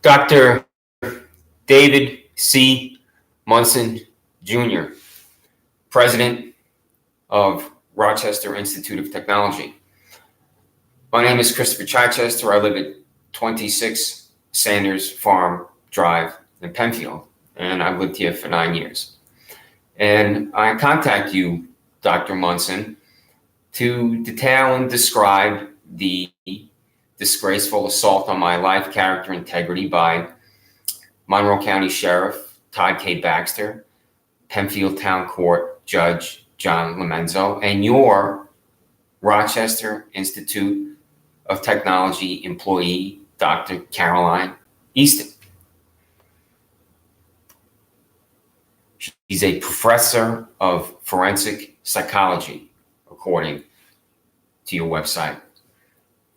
Dr. David C. Munson, Jr., President of Rochester Institute of Technology. My name is Christopher Chichester. I live at 26 Sanders Farm Drive in Penfield, and I've lived here for 9 years. And I contact you, Dr. Munson, to detail and describe the disgraceful assault on my life, character, integrity by Monroe County Sheriff Todd K. Baxter, Penfield Town Court Judge John Lomenzo, and your Rochester Institute of Technology employee, Dr. Caroline Easton. She's a professor of forensic psychology, according to your website.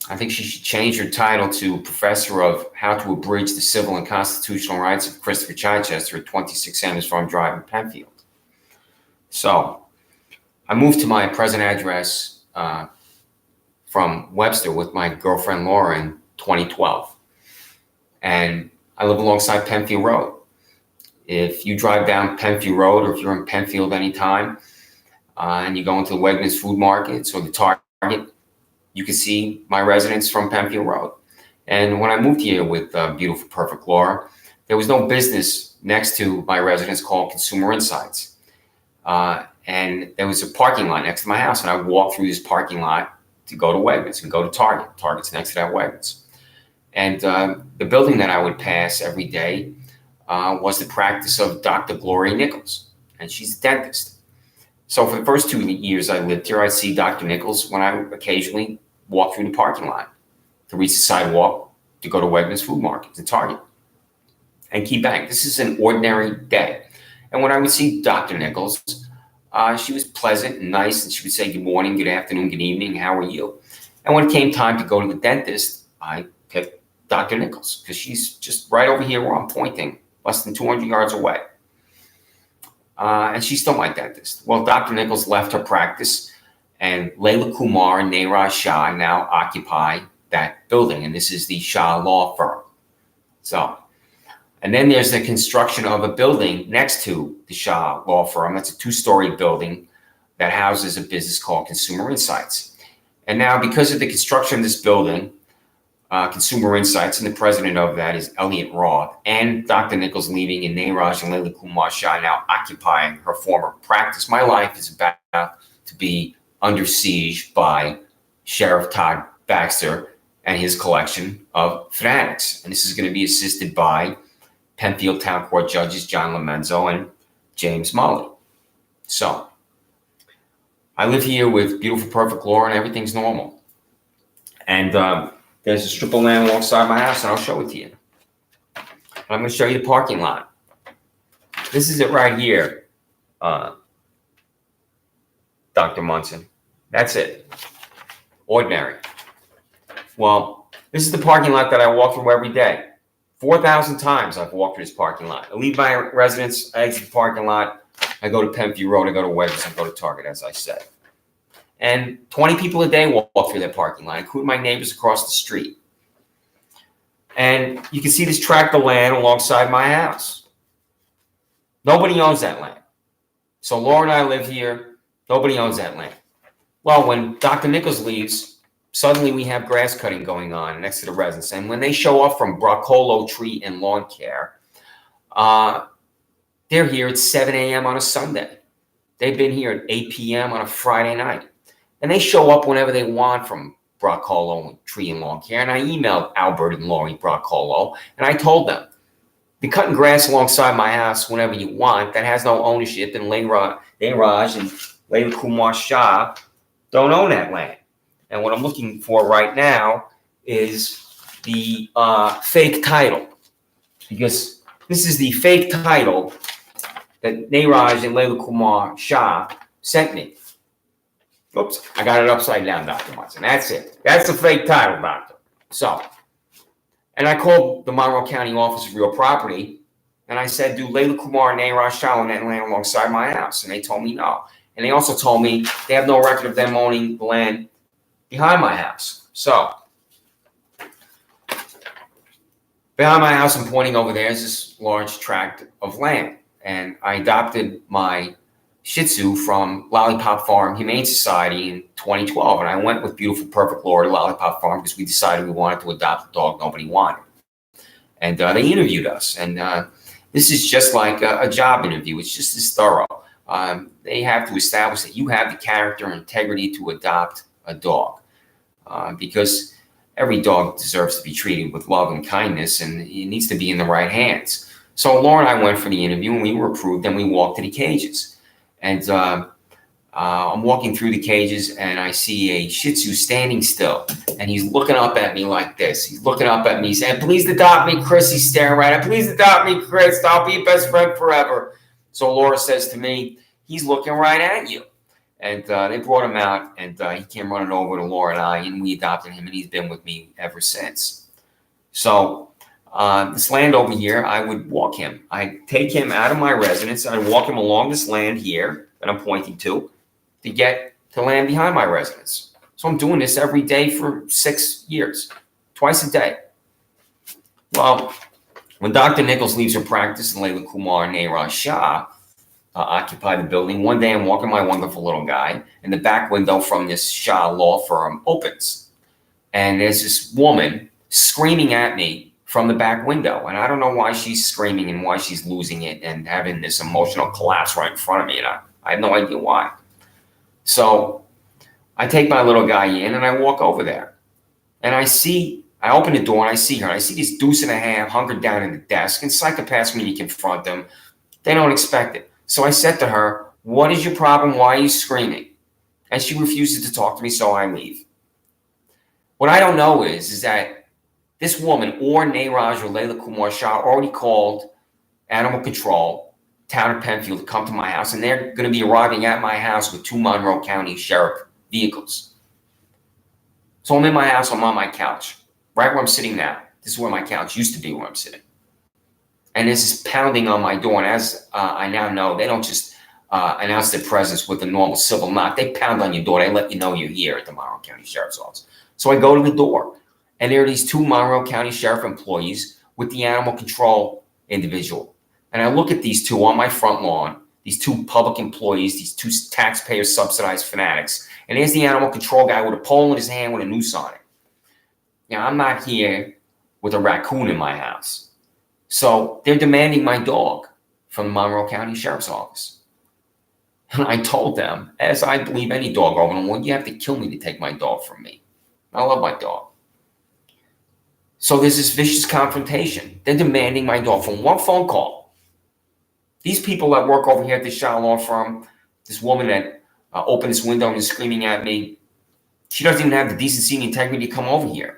I think she should change her title to Professor of How to Abridge the Civil and Constitutional Rights of Christopher Chichester at 26 Sanders Farm Drive in Penfield. So I moved to my present address from Webster with my girlfriend Laura in 2012. And I live alongside Penfield Road. If you drive down Penfield Road, or if you're in Penfield anytime, and you go into the Wegmans food markets or the Target, you can see my residence from Penfield Road. And when I moved here with beautiful, perfect Laura, there was no business next to my residence called Consumer Insights. And there was a parking lot next to my house, and I would walk through this parking lot to go to Wegmans and go to Target. Target's next to that Wegmans. And the building that I would pass every day was the practice of Dr. Gloria Nichols, and she's a dentist. So for the first 2 years I lived here, I'd see Dr. Nichols when I occasionally walk through the parking lot to reach the sidewalk to go to Wegmans Food Market, to Target, and keep bang. This is an ordinary day. And when I would see Dr. Nichols, she was pleasant and nice, and she would say good morning, good afternoon, good evening, how are you? And when it came time to go to the dentist, I picked Dr. Nichols because she's just right over here where I'm pointing, less than 200 yards away. And she's still my dentist. Well, Dr. Nichols left her practice, and Layla Kumar and Neeraj Shah now occupy that building, and this is the Shah Law Firm. So, and then there's the construction of a building next to the Shah Law Firm. That's a 2-story building that houses a business called Consumer Insights. And now, because of the construction of this building, Consumer Insights, and the president of that is Elliot Roth, and Dr. Nichols leaving, and Neeraj and Layla Kumar Shah now occupying her former practice, my life is about to be under siege by Sheriff Todd Baxter and his collection of fanatics. And this is going to be assisted by Penfield Town Court Judges John Lomenzo and James Mully. So I live here with beautiful, perfect Laura, and everything's normal. And there's a strip of land alongside my house, and I'll show it to you. I'm going to show you the parking lot. This is it right here, Dr. Munson. That's it. Ordinary. Well, this is the parking lot that I walk through every day. 4,000 times I've walked through this parking lot. I leave my residence, I exit the parking lot, I go to Penfield Road, I go to Webster, I go to Target, as I said. And 20 people a day walk through that parking lot, including my neighbors across the street. And you can see this tract of land alongside my house. Nobody owns that land. So Laura and I live here. Nobody owns that land. Well, when Dr. Nichols leaves, suddenly we have grass cutting going on next to the residence. And when they show up from Broccolo Tree and Lawn Care, they're here at 7 a.m. on a Sunday. They've been here at 8 p.m. on a Friday night. And they show up whenever they want from Broccolo Tree and Lawn Care. And I emailed Albert and Laurie Broccolo, and I told them, be cutting grass alongside my house whenever you want. That has no ownership, and Neeraj and Layla Kumar Shah don't own that land. And what I'm looking for right now is the fake title, because this is the fake title that Neeraj and Layla Kumar Shah sent me. Oops, I got it upside down, Dr. Munson. That's it. That's the fake title, doctor. So, and I called the Monroe County Office of Real Property, and I said, do Layla Kumar and Neeraj Shah own that land alongside my house? And they told me no. And they also told me they have no record of them owning the land behind my house. So Behind my house, I'm pointing over there, is this large tract of land. And I adopted my Shih Tzu from Lollipop Farm Humane Society in 2012. And I went with beautiful, perfect Laura to Lollipop Farm because we decided we wanted to adopt a dog nobody wanted. And they interviewed us. And this is just like a job interview. It's just as thorough. They have to establish that you have the character and integrity to adopt a dog. Because every dog deserves to be treated with love and kindness, and it needs to be in the right hands. So Laura and I went for the interview, and we were approved, and we walked to the cages. And I'm walking through the cages, and I see a Shih Tzu standing still, and he's looking up at me like this. He's looking up at me saying, "Please adopt me, Chris." He's staring right at me. "Please adopt me, Chris. I'll be your best friend forever." So Laura says to me, "He's looking right at you." And they brought him out, and he came running over to Laura and I, and we adopted him, and he's been with me ever since. So this land over here, I would walk him. I'd take him out of my residence. I'd walk him along this land here that I'm pointing to get to land behind my residence. So I'm doing this every day for 6 years, twice a day. Well, when Dr. Nichols leaves her practice and Layla Kumar and Neeraj Shah occupy the building, one day I'm walking my wonderful little guy, and the back window from this Shah law firm opens. And there's this woman screaming at me from the back window. And I don't know why she's screaming and why she's losing it and having this emotional collapse right in front of me. And I have no idea why. So I take my little guy in and I walk over there. And I open the door and I see her. And I see this deuce and a half hunkered down in the desk. And psychopaths, when you confront them, they don't expect it. So I said to her, "What is your problem? Why are you screaming?" And she refuses to talk to me, so I leave. What I don't know is that this woman or Neeraj or Layla Kumar Shah already called animal control, town of Penfield, to come to my house, and they're going to be arriving at my house with 2 Monroe County Sheriff vehicles. So I'm in my house, I'm on my couch, right where I'm sitting now. This is where my couch used to be, where I'm sitting. And this is pounding on my door. And as I now know, they don't just announce their presence with a normal civil knock. They pound on your door. They let you know you're here at the Monroe County Sheriff's Office. So I go to the door, and there are these 2 Monroe County Sheriff employees with the animal control individual. And I look at these 2 on my front lawn, these 2 public employees, these 2 taxpayer-subsidized fanatics. And there's the animal control guy with a pole in his hand with a noose on it. Now, I'm not here with a raccoon in my house. So they're demanding my dog from the Monroe County Sheriff's Office. And I told them, as I believe any dog owner, well, you have to kill me to take my dog from me. I love my dog. So there's this vicious confrontation. They're demanding my dog from one phone call. These people that work over here at the Shah law firm, this woman that opened this window and is screaming at me, she doesn't even have the decency and integrity to come over here.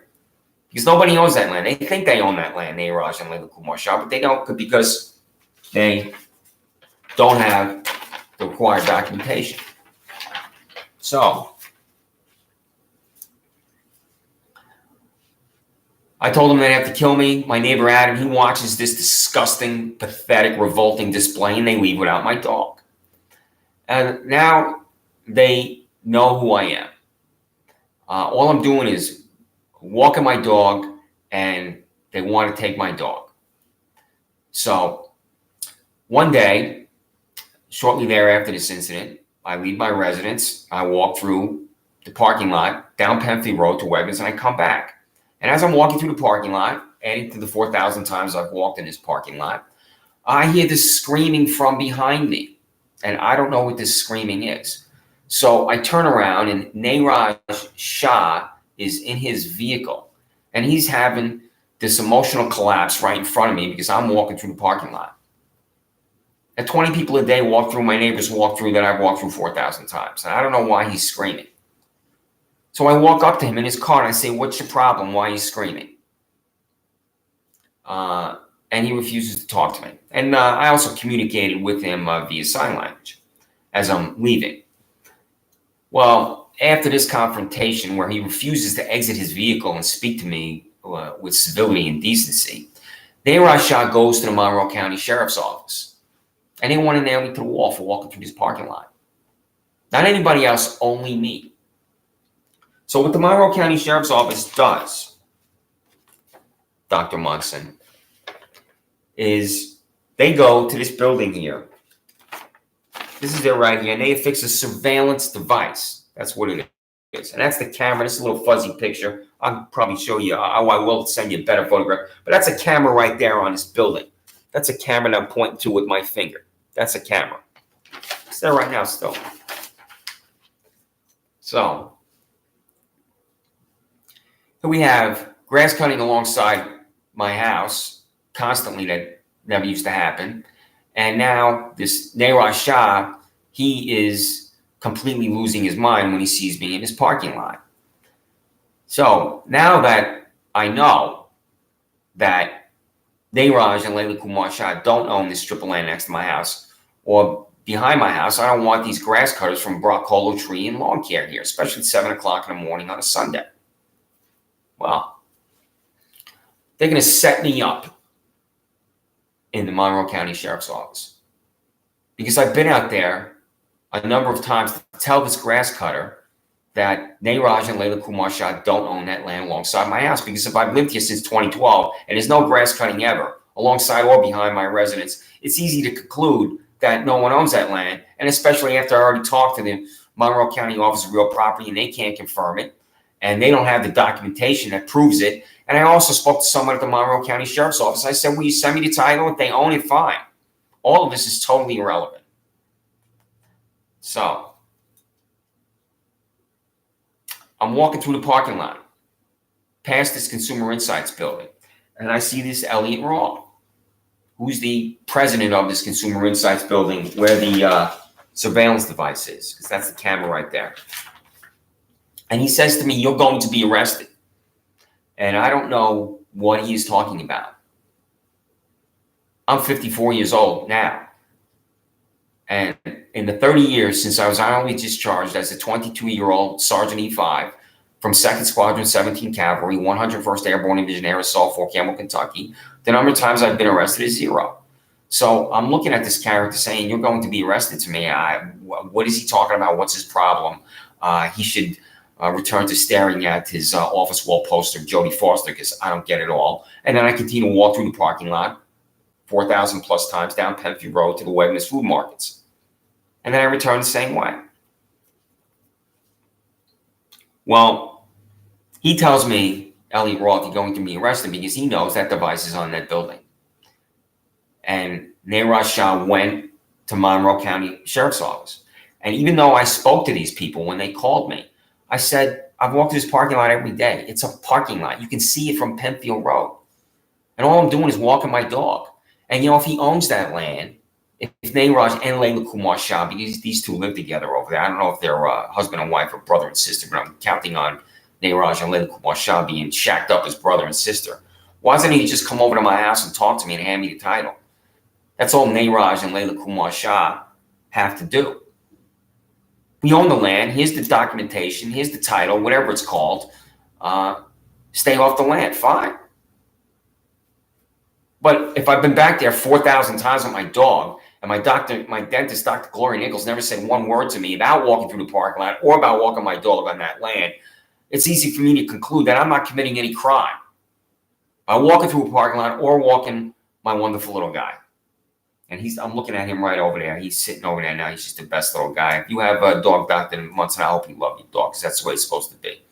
Because nobody owns that land. They think they own that land, Neeraj and Layla Kumar Shah, but they don't, because they don't have the required documentation. So I told them they'd have to kill me. My neighbor Adam, he watches this disgusting, pathetic, revolting display, and they leave without my dog. And now they know who I am. All I'm doing is walking my dog, and they want to take my dog. So one day, shortly thereafter this incident, I leave my residence. I walk through the parking lot, down Penfield Road to Wegmans, and I come back. And as I'm walking through the parking lot, adding to the 4,000 times I've walked in this parking lot, I hear this screaming from behind me. And I don't know what this screaming is. So I turn around, and Neeraj Shah is in his vehicle, and he's having this emotional collapse right in front of me because I'm walking through the parking lot. And 20 people a day walk through, my neighbors walk through, that I've walked through 4,000 times. And I don't know why he's screaming. So I walk up to him in his car and I say, "What's your problem? Why are you screaming?" And he refuses to talk to me. And I also communicated with him via sign language as I'm leaving. Well, after this confrontation where he refuses to exit his vehicle and speak to me with civility and decency, Neeraj Shah goes to the Monroe County Sheriff's Office. And they want to nail me to the wall for walking through this parking lot. Not anybody else, only me. So what the Monroe County Sheriff's Office does, Dr. Munson, is they go to this building here. This is it right here, and they affix a surveillance device. That's what it is. And that's the camera. This is a little fuzzy picture. I'll probably show you. I will send you a better photograph. But that's a camera right there on this building. That's a camera that I'm pointing to with my finger. That's a camera. It's there right now still. So here we have grass cutting alongside my house constantly. That never used to happen. And now this R.I.T Shah, he is completely losing his mind when he sees me in his parking lot. So now that I know that R.I.T and Layla Kumar Shah don't own this strip of land next to my house or behind my house, I don't want these grass cutters from Broccolo Tree and Lawn Care here, especially at 7 o'clock in the morning on a Sunday. Well, they're going to set me up in the Monroe County Sheriff's Office because I've been out there a number of times to tell this grass cutter that R.I.T and Layla Kumar Shah don't own that land alongside my house, because if I've lived here since 2012 and there's no grass cutting ever alongside or behind my residence, it's easy to conclude that no one owns that land. And especially after I already talked to the Monroe County Office of Real Property and they can't confirm it and they don't have the documentation that proves it. And I also spoke to someone at the Monroe County Sheriff's Office. I said, will you send me the title? If they own it, fine. All of this is totally irrelevant. So I'm walking through the parking lot past this Consumer Insights building, and I see this Elliot Raw, who's the president of this Consumer Insights building where the surveillance device is, because that's the camera right there. And he says to me, you're going to be arrested. And I don't know what he is talking about. I'm 54 years old now. And in the 30 years since I was honorably discharged as a 22-year-old Sergeant E5 from 2nd Squadron, 17th Cavalry, 101st Airborne Division Air Assault, Fort Campbell, Kentucky, the number of times I've been arrested is 0. So I'm looking at this character saying, you're going to be arrested to me. What is he talking about? What's his problem? He should return to staring at his office wall poster of Jodie Foster, because I don't get it all. And then I continue to walk through the parking lot 4,000 plus times down Penfield Road to the Wegmans food markets. And then I return the same way. Well, he tells me, Elliot Roth, is going to be arrested because he knows that device is on that building. And R.I.T Shah went to Monroe County Sheriff's Office. And even though I spoke to these people when they called me, I said, I've walked through this parking lot every day. It's a parking lot. You can see it from Penfield Road. And all I'm doing is walking my dog. And, if he owns that land, if R.I.T and Layla Kumar Shah, because these two live together over there, I don't know if they're husband and wife or brother and sister, but I'm counting on R.I.T and Layla Kumar Shah being shacked up as brother and sister. Why doesn't he just come over to my house and talk to me and hand me the title? That's all R.I.T and Layla Kumar Shah have to do. We own the land. Here's the documentation. Here's the title, whatever it's called. Stay off the land. Fine. But if I've been back there 4,000 times with my dog, and my dentist, Dr. Gloria Nichols, never said one word to me about walking through the parking lot or about walking my dog on that land, it's easy for me to conclude that I'm not committing any crime by walking through a parking lot or walking my wonderful little guy. And I'm looking at him right over there. He's sitting over there now. He's just the best little guy. If you have a dog doctor in Munson, I hope you love your dog, because that's the way it's supposed to be.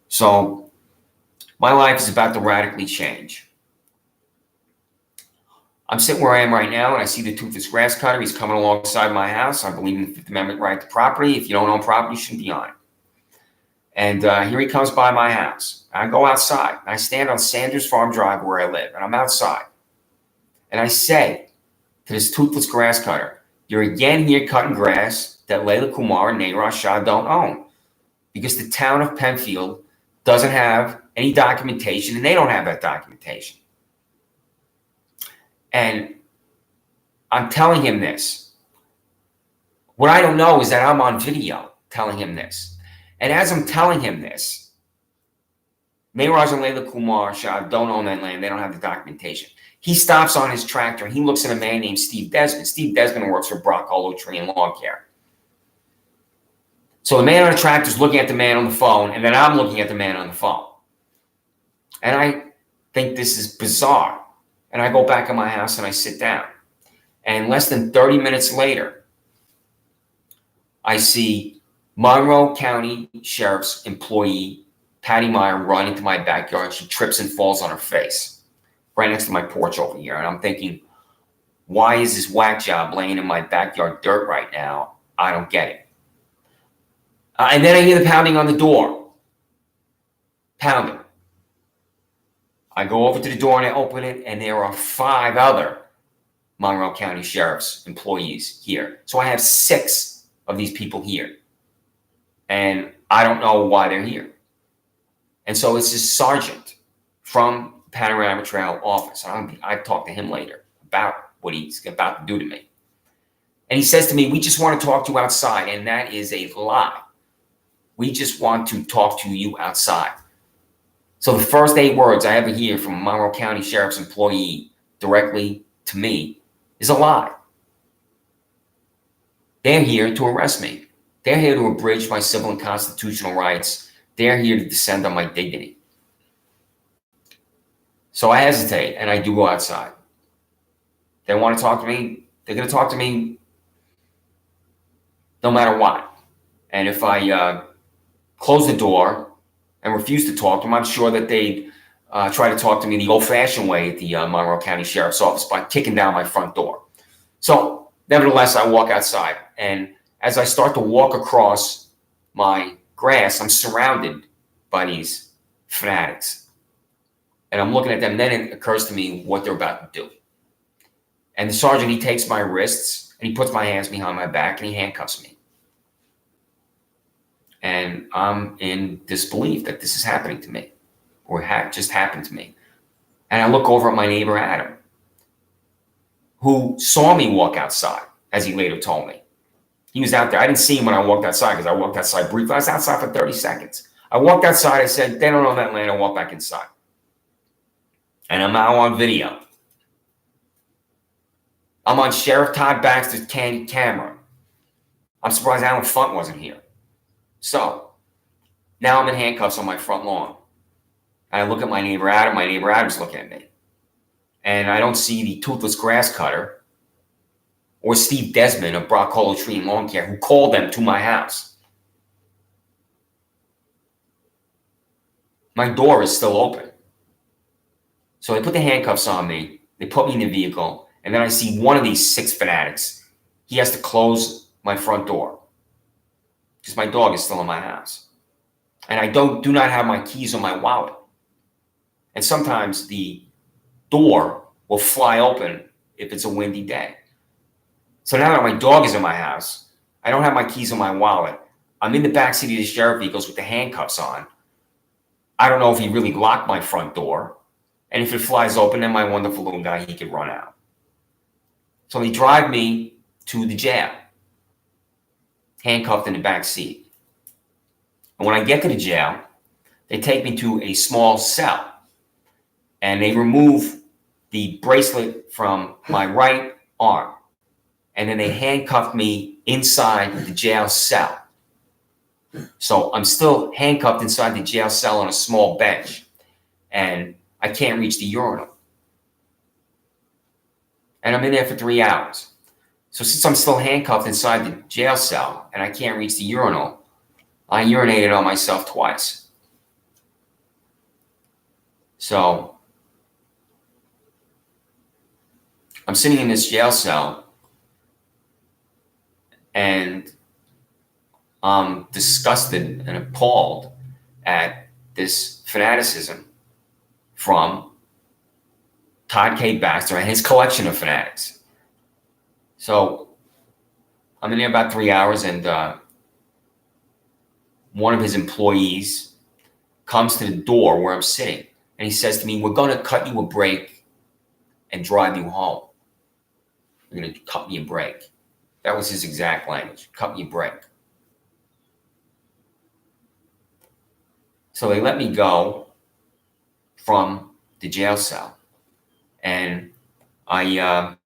So my life is about to radically change. I'm sitting where I am right now, and I see the toothless grass cutter. He's coming alongside my house. I believe in the Fifth Amendment right to property. If you don't own property, you shouldn't be on it. And here he comes by my house. I go outside. I stand on Sanders Farm Drive where I live, and I'm outside. And I say to this toothless grass cutter, you're again here cutting grass that Layla Kumar and R.I.T Shah don't own, because the town of Penfield doesn't have any documentation, and they don't have that documentation. And I'm telling him this. What I don't know is that I'm on video telling him this. And as I'm telling him this, R.I.T and Layla Kumar Shah don't own that land. They don't have the documentation. He stops on his tractor and he looks at a man named Steve Desmond. Steve Desmond works for Broccolo Tree and Lawn Care. So the man on the tractor is looking at the man on the phone, and then I'm looking at the man on the phone. And I think this is bizarre. And I go back in my house and I sit down. And less than 30 minutes later, I see Monroe County Sheriff's employee, Patty Meyer, run into my backyard. She trips and falls on her face right next to my porch over here. And I'm thinking, why is this whack job laying in my backyard dirt right now? I don't get it. And then I hear the pounding on the door. Pounding. I go over to the door and I open it, and there are 5 other Monroe County Sheriff's employees here. So I have 6 of these people here. And I don't know why they're here. And so it's this sergeant from Panorama Trail office. I've talked to him later about what he's about to do to me. And he says to me, we just want to talk to you outside. And that is a lie. We just want to talk to you outside. So the first 8 words I ever hear from a Monroe County Sheriff's employee directly to me is a lie. They're here to arrest me. They're here to abridge my civil and constitutional rights. They're here to descend on my dignity. So I hesitate and I do go outside. They want to talk to me. They're going to talk to me no matter what. And if I close the door and refuse to talk to them, I'm sure that they'd try to talk to me the old-fashioned way at the Monroe County Sheriff's Office by kicking down my front door. So nevertheless, I walk outside. And as I start to walk across my grass, I'm surrounded by these fanatics. And I'm looking at them. Then it occurs to me what they're about to do. And the sergeant, he takes my wrists and he puts my hands behind my back and he handcuffs me. And I'm in disbelief that this is happening to me, or just happened to me. And I look over at my neighbor, Adam, who saw me walk outside, as he later told me. He was out there. I didn't see him when I walked outside because I walked outside briefly. I was outside for 30 seconds. I walked outside. I said, they don't know that land. I walked back inside. And I'm now on video. I'm on Sheriff Todd Baxter's camera. I'm surprised Alan Funt wasn't here. So now I'm in handcuffs on my front lawn. I look at my neighbor Adam. My neighbor Adam's looking at me. And I don't see the toothless grass cutter or Steve Desmond of Brock Hollow Tree and Lawn Care who called them to my house. My door is still open. So they put the handcuffs on me. They put me in the vehicle. And then I see one of these 6 fanatics. He has to close my front door because my dog is still in my house. And I do not have my keys or my wallet. And sometimes the door will fly open if it's a windy day. So now that my dog is in my house, I don't have my keys or my wallet. I'm in the backseat of the sheriff vehicles with the handcuffs on. I don't know if he really locked my front door. And if it flies open, then my wonderful little guy, he could run out. So they drive me to the jail, handcuffed in the back seat. And when I get to the jail, they take me to a small cell. And they remove the bracelet from my right arm. And then they handcuff me inside the jail cell. So I'm still handcuffed inside the jail cell on a small bench. And I can't reach the urinal. And I'm in there for 3 hours. So since I'm still handcuffed inside the jail cell and I can't reach the urinal, I urinated on myself twice. So I'm sitting in this jail cell and I'm disgusted and appalled at this fanaticism from Todd K. Baxter and his collection of fanatics. So I'm in there about 3 hours, and one of his employees comes to the door where I'm sitting, and he says to me, "We're going to cut you a break and drive you home. You're going to cut me a break." That was his exact language, "cut me a break." So they let me go from the jail cell, and I am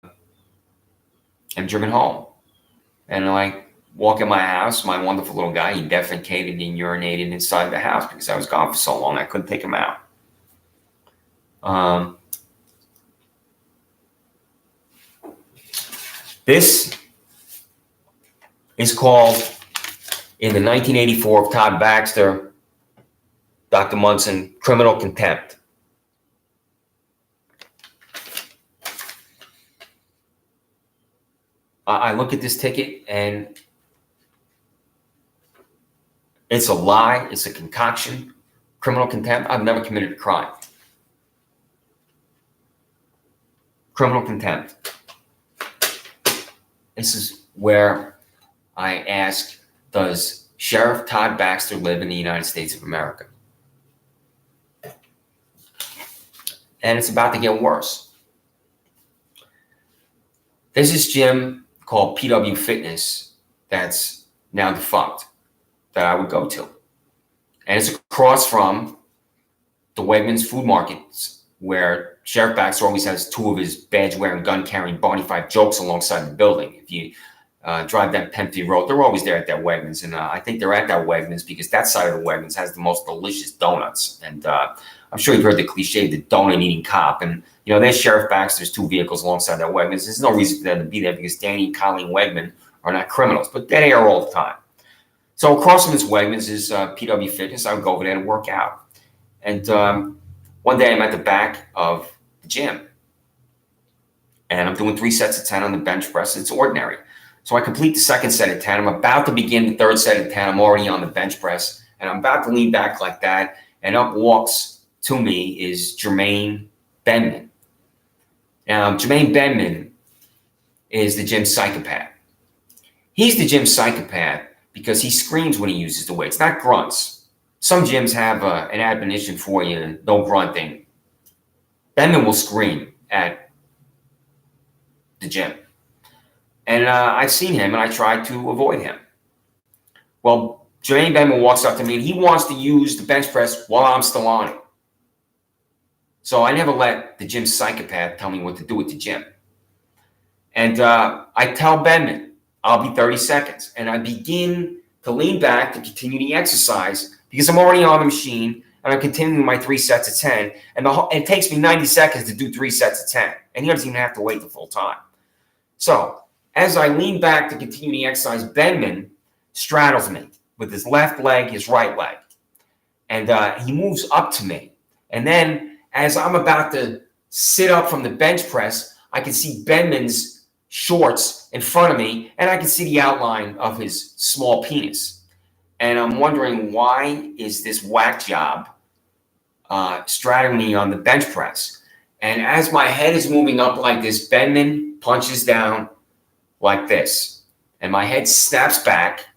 driven home. And I walk in my house. My wonderful little guy, he defecated and urinated inside the house because I was gone for so long. I couldn't take him out. This is called, in the 1984 of Todd Baxter, Dr. Munson, criminal contempt. I look at this ticket and it's a lie. It's a concoction. Criminal contempt. I've never committed a crime. Criminal contempt. This is where I ask, does Sheriff Todd Baxter live in the United States of America? And it's about to get worse. There's this gym called PW Fitness that's now defunct that I would go to. And it's across from the Wegmans food markets where Sheriff Baxter always has two of his badge-wearing, gun-carrying Barney Fife jokes alongside the building. If you drive down Penfield Road, they're always there at that Wegmans. And I think they're at that Wegmans because that side of the Wegmans has the most delicious donuts. And I'm sure you've heard the cliche, the donut-eating cop. And, you know, there's Sheriff Baxter's two vehicles alongside that Wegmans. There's no reason for them to be there because Danny and Colleen Wegman are not criminals, but they're there all the time. So across from this Wegmans is PW Fitness. I would go over there to work out. And one day I'm at the back of the gym. And I'm doing 3 sets of 10 on the bench press. It's ordinary. So I complete the second set of 10. I'm about to begin the third set of 10. I'm already on the bench press. And I'm about to lean back like that. And up walks to me is Jermaine Benman. Now, Jermaine Benman is the gym psychopath. He's the gym psychopath because he screams when he uses the weights, not grunts. Some gyms have an admonition for you, no grunting. Benman will scream at the gym. And I've seen him, and I tried to avoid him. Well, Jermaine Benman walks up to me, and he wants to use the bench press while I'm still on it. So I never let the gym psychopath tell me what to do at the gym. And I tell Benman, I'll be 30 seconds. And I begin to lean back to continue the exercise because I'm already on the machine and I'm continuing my 3 sets of 10. And it takes me 90 seconds to do 3 sets of 10. And he doesn't even have to wait the full time. So as I lean back to continue the exercise, Benman straddles me with his left leg, his right leg. And he moves up to me. And then as I'm about to sit up from the bench press, I can see Benman's shorts in front of me, and I can see the outline of his small penis. And I'm wondering, why is this whack job straddling me on the bench press? And as my head is moving up like this, Benman punches down like this. And my head snaps back.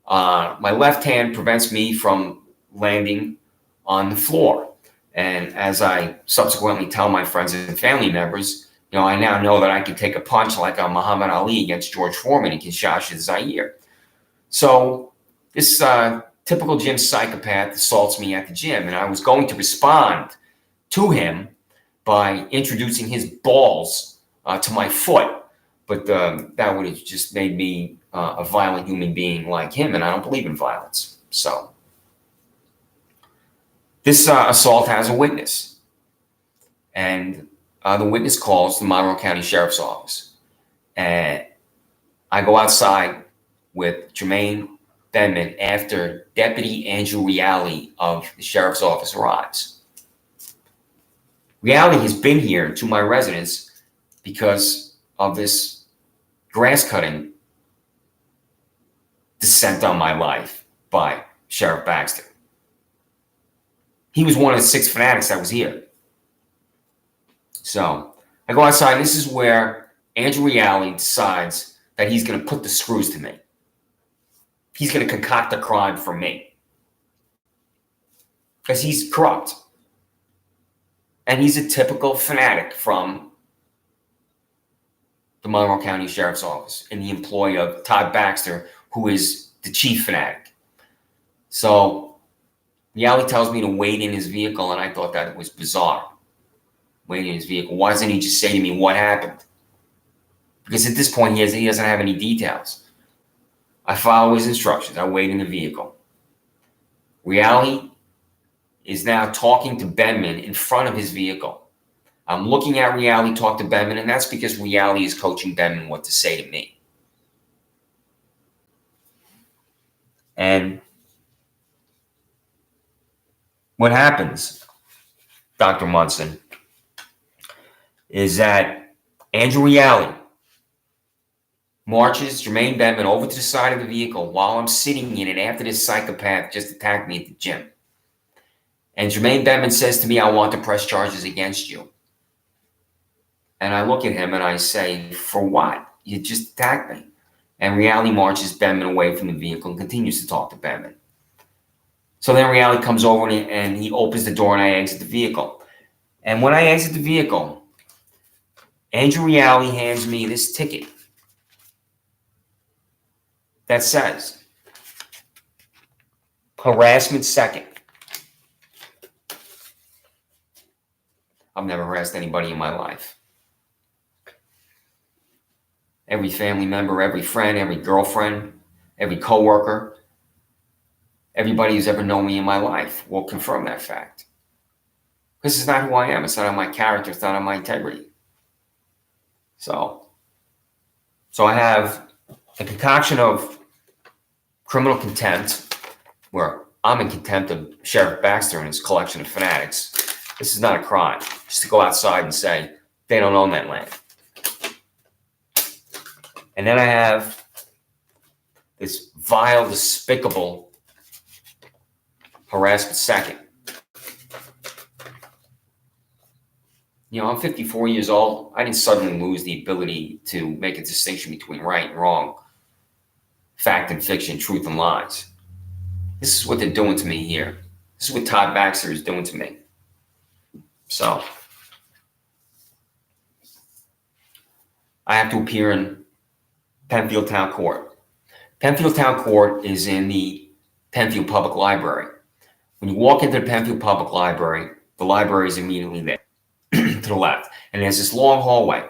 My left hand prevents me from landing on the floor. And as I subsequently tell my friends and family members, you know, I now know that I can take a punch like a Muhammad Ali against George Foreman in Kinshasa, Zaire. So this typical gym psychopath assaults me at the gym, and I was going to respond to him by introducing his balls to my foot, but that would have just made me a violent human being like him, and I don't believe in violence. So this assault has a witness, and the witness calls the Monroe County Sheriff's Office. And I go outside with Jermaine Benman after Deputy Andrew Reale of the Sheriff's Office arrives. Reale has been here to my residence because of this grass cutting descent on my life by Sheriff Baxter. He was one of the 6 fanatics that was here. So I go outside, and this is where Andrew Reale decides that he's going to put the screws to me. He's going to concoct a crime for me. Because he's corrupt. And he's a typical fanatic from the Monroe County Sheriff's Office in the employ of Todd Baxter, who is the chief fanatic. So Reale tells me to wait in his vehicle, and I thought that it was bizarre. Wait in his vehicle. Why doesn't he just say to me what happened? Because at this point, he doesn't have any details. I follow his instructions. I wait in the vehicle. Reale is now talking to Benman in front of his vehicle. I'm looking at Reality talk to Benman, and that's because Reality is coaching Benman what to say to me. And what happens, Dr. Munson, is that Andrew Reality marches Jermaine Benman over to the side of the vehicle while I'm sitting in it after this psychopath just attacked me at the gym. And Jermaine Benman says to me, I want to press charges against you. And I look at him and I say, for what? You just attacked me. And Reality marches Benman away from the vehicle and continues to talk to Benman. So then Reality comes over and he opens the door and I exit the vehicle. And when I exit the vehicle, Andrew Reality hands me this ticket that says, harassment second. I've never harassed anybody in my life. Every family member, every friend, every girlfriend, every coworker, everybody who's ever known me in my life will confirm that fact. This is not who I am. It's not on my character. It's not on my integrity. So I have a concoction of criminal contempt, where I'm in contempt of Sheriff Baxter and his collection of fanatics. This is not a crime. Just to go outside and say, they don't own that land. And then I have this vile, despicable harassment second. You know, I'm 54 years old. I didn't suddenly lose the ability to make a distinction between right and wrong, fact and fiction, truth and lies. This is what they're doing to me here. This is what Todd Baxter is doing to me. So I have to appear in Penfield Town Court. Penfield Town Court is in the Penfield Public Library. When you walk into the Penfield Public Library, the library is immediately there to the left. And there's this long hallway.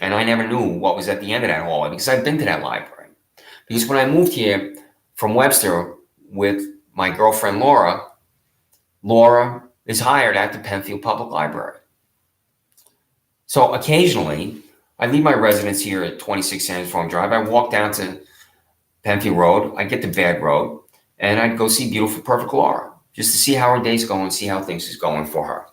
And I never knew what was at the end of that hallway because I've been to that library. Because when I moved here from Webster with my girlfriend Laura is hired at the Penfield Public Library. So occasionally, I leave my residence here at 26 Sands Farm Drive. I walk down to Penfield Road. I get to Bad Road, and I'd go see beautiful, perfect Laura just to see how her day's going, see how things is going for her.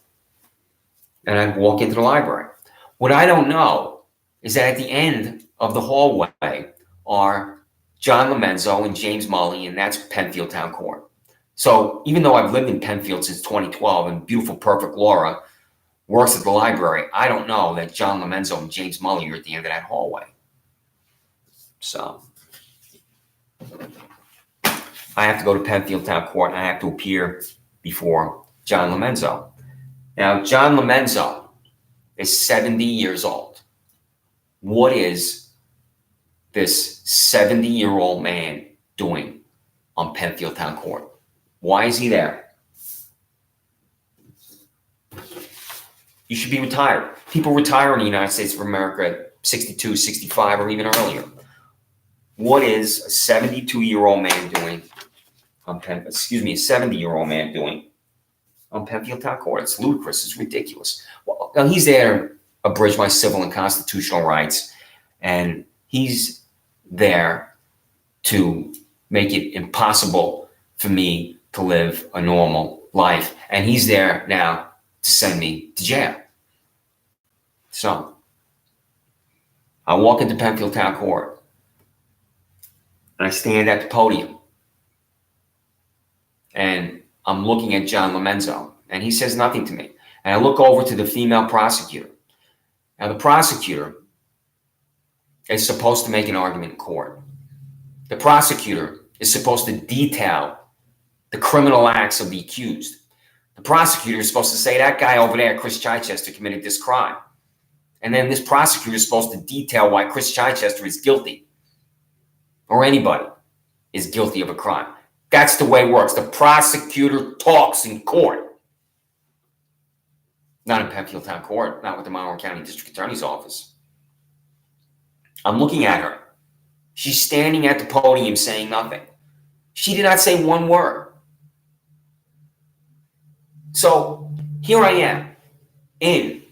And I'd walk into the library. What I don't know is that at the end of the hallway are John Lomenzo and James Mully, and that's Penfield Town Court. So even though I've lived in Penfield since 2012 and beautiful, perfect Laura works at the library, I don't know that John Lomenzo and James Mully are at the end of that hallway. So I have to go to Penfield Town Court and I have to appear before John Lomenzo. Now, John Lomenzo is 70 years old. What is this 70-year-old man doing on Penfield Town Court? Why is he there? You should be retired. People retire in the United States of America at 62, 65, or even earlier. What is a 72-year-old man doing on a 70-year-old man doing on Penfield Town Court? It's ludicrous. It's ridiculous. Well, now he's there to abridge my civil and constitutional rights, and he's there to make it impossible for me to live a normal life. And he's there now to send me to jail. So I walk into Penfield Town Court and I stand at the podium and I'm looking at John Lomenzo and he says nothing to me. And I look over to the female prosecutor. Now the prosecutor is supposed to make an argument in court. The prosecutor is supposed to detail the criminal acts of the accused. The prosecutor is supposed to say, that guy over there, Chris Chichester, committed this crime. And then this prosecutor is supposed to detail why Chris Chichester is guilty, or anybody is guilty of a crime. That's the way it works. The prosecutor talks in court. Not in Penfield Town Court, not with the Monroe County District Attorney's Office. I'm looking at her. She's standing at the podium saying nothing. She did not say one word. So here I am. in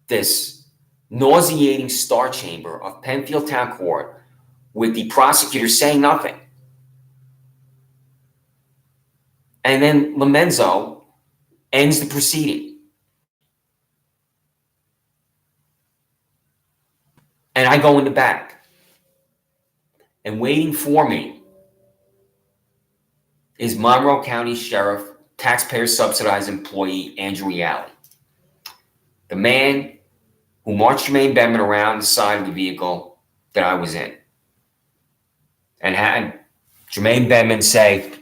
this nauseating star chamber of Penfield Town Court with the prosecutor saying nothing. And then Lomenzo ends the proceeding. And I go in the back. And waiting for me is Monroe County Sheriff, taxpayer-subsidized employee Andrew Reale, the man who marched Jermaine Benman around the side of the vehicle that I was in, and had Jermaine Benman say,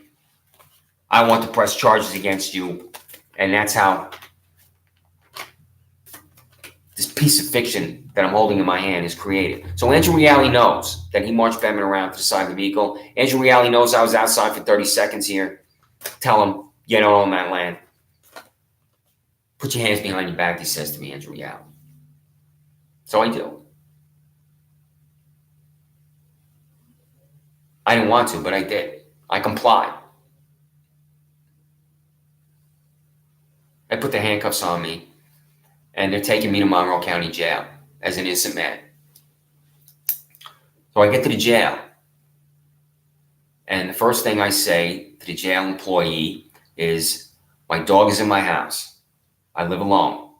"I want to press charges against you," and that's how this piece of fiction that I'm holding in my hand is created. So Andrew Reale knows that he marched Benman around to the side of the vehicle. Andrew Reale knows I was outside for 30 seconds here. Tell him, "You don't own that land. Put your hands behind your back," he says to me, Andrew Reale. So I do. I didn't want to, but I did. I complied. I put the handcuffs on me, and they're taking me to Monroe County Jail as an innocent man. So I get to the jail, and the first thing I say to the jail employee is, "My dog is in my house. I live alone.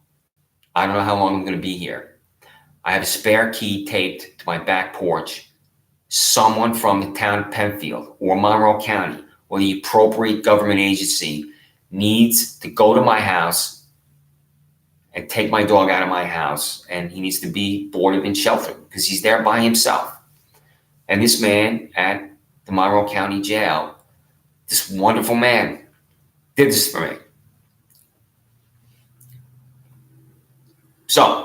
I don't know how long I'm going to be here. I have a spare key taped to my back porch. Someone from the town of Penfield or Monroe County or the appropriate government agency needs to go to my house and take my dog out of my house, and he needs to be boarded and sheltered because he's there by himself." And this man at the Monroe County Jail, this wonderful man, did this for me. So,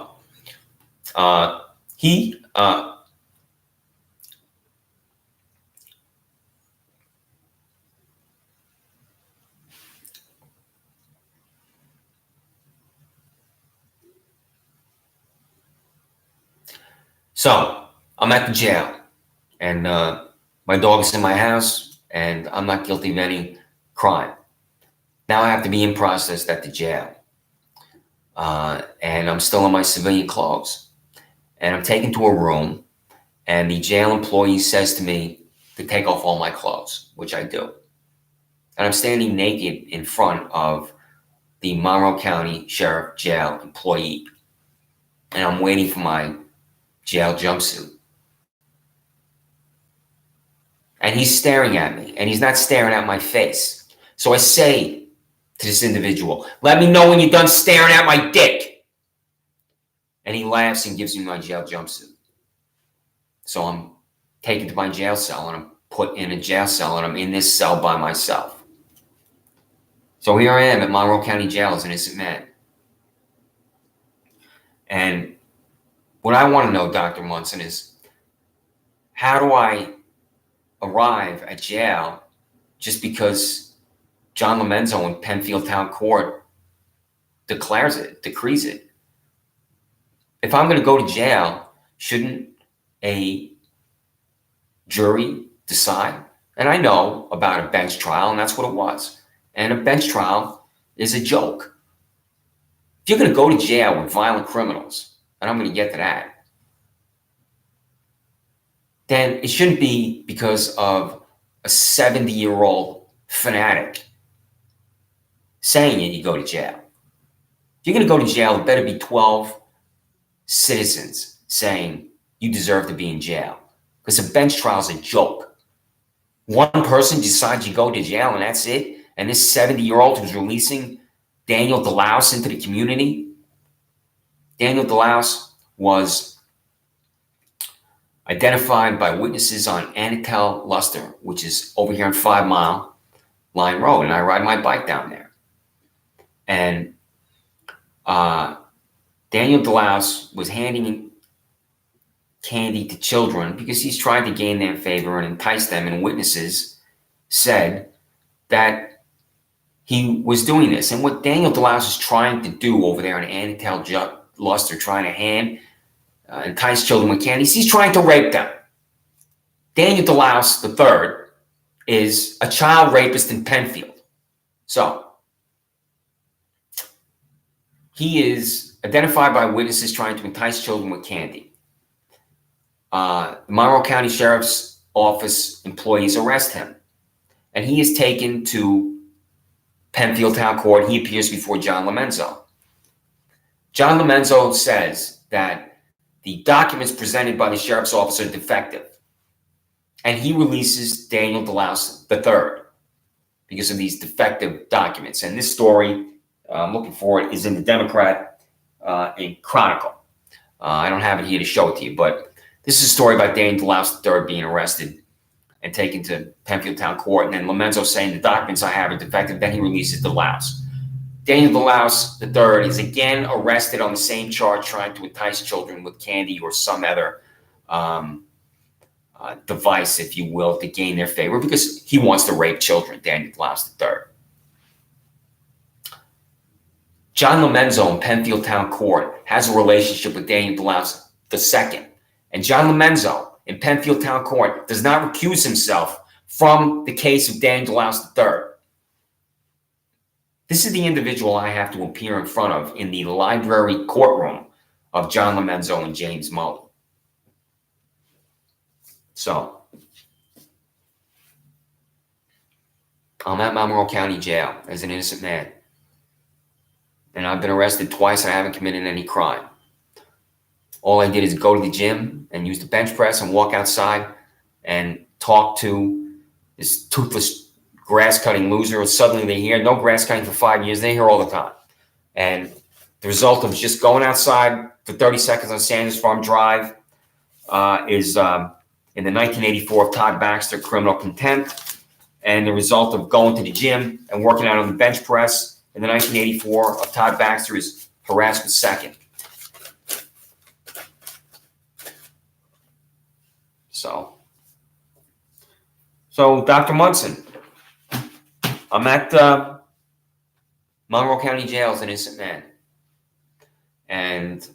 I'm at the jail, and my dog is in my house, and I'm not guilty of any crime. Now I have to be in process at the jail. And I'm still in my civilian clothes. And I'm taken to a room, and the jail employee says to me to take off all my clothes, which I do. And I'm standing naked in front of the Monroe County Sheriff Jail employee. And I'm waiting for my jail jumpsuit. And he's staring at me, and he's not staring at my face. So I say to this individual, "Let me know when you're done staring at my dick." And he laughs and gives me my jail jumpsuit. So I'm taken to my jail cell, and I'm put in a jail cell, and I'm in this cell by myself. So here I am at Monroe County Jail as an innocent man. And what I want to know, Dr. Munson, is how do I arrive at jail just because John Lomenzo in Penfield Town Court decrees it? If I'm going to go to jail, shouldn't a jury decide? And I know about a bench trial, and that's what it was. And a bench trial is a joke. If you're going to go to jail with violent criminals, and I'm going to get to that, then it shouldn't be because of a 70-year-old fanatic saying you go to jail. If you're going to go to jail, it better be 12 citizens saying you deserve to be in jail, because a bench trial is a joke. One person decides you go to jail and that's it. And this 70-year-old who's releasing Daniel DeLouse into the community, Daniel DeLouse was identified by witnesses on Anatel Luster, which is over here on 5 Mile Line Road, and I ride my bike down there. And Daniel DeLouse was handing candy to children because he's trying to gain their favor and entice them, and witnesses said that he was doing this. And what Daniel DeLouse is trying to do over there on Anatel Luster, trying to entice children with candies, he's trying to rape them. Daniel DeLouse III is a child rapist in Penfield. So He is identified by witnesses trying to entice children with candy. The Monroe County Sheriff's Office employees arrest him, and he is taken to Penfield Town Court. He appears before John Lomenzo. John Lomenzo says that the documents presented by the sheriff's office are defective, and he releases Daniel DeLouse III because of these defective documents. And this story, I'm looking for it, is in the Democrat and Chronicle. I don't have it here to show it to you, but this is a story about Daniel DeLouse III being arrested and taken to Penfield Town Court, and then Lomenzo saying the documents I have are defective. Then he releases DeLouse. Daniel DeLouse III is again arrested on the same charge, trying to entice children with candy or some other device, if you will, to gain their favor, because he wants to rape children, Daniel DeLouse III. John Lomenzo in Penfield Town Court has a relationship with Daniel DeLouse II, and John Lomenzo in Penfield Town Court does not recuse himself from the case of Daniel DeLouse III. This is the individual I have to appear in front of in the library courtroom of John Lomenzo and James Mully. So, I'm at Monroe County Jail as an innocent man. And I've been arrested twice and I haven't committed any crime. All I did is go to the gym and use the bench press and walk outside and talk to this toothless grass-cutting loser. Suddenly they hear no grass cutting for 5 years. They hear all the time. And the result of just going outside for 30 seconds on Sanders Farm Drive is in the 1984 of Todd Baxter, criminal contempt. And the result of going to the gym and working out on the bench press in the 1984 of Todd Baxter is harassment second. So Dr. Munson, I'm at Monroe County Jail as an innocent man. And